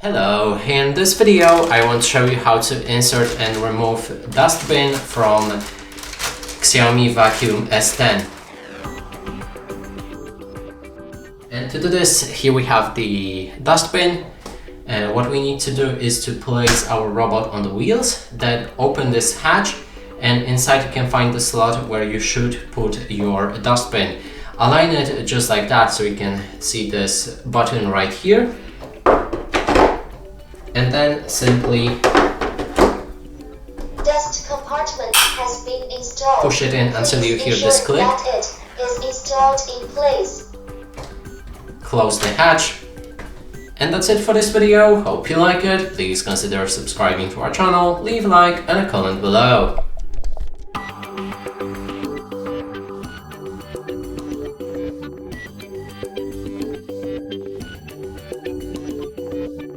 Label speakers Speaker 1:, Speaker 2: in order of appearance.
Speaker 1: Hello, in this video I want to show you how to insert and remove dustbin from XIAOMI Vacuum S10. And to do this, here we have the dustbin, and what we need to do is to place our robot on the wheels, then open this hatch, and inside you can find the slot where you should put your dustbin. Align it just like that so you can see this button right here. And then simply
Speaker 2: dust compartment has been installed.
Speaker 1: Push it in until you hear this click.
Speaker 2: That it is installed in place.
Speaker 1: Close the hatch. And that's it for this video. Hope you like it. Please consider subscribing to our channel, leave a like and a comment below.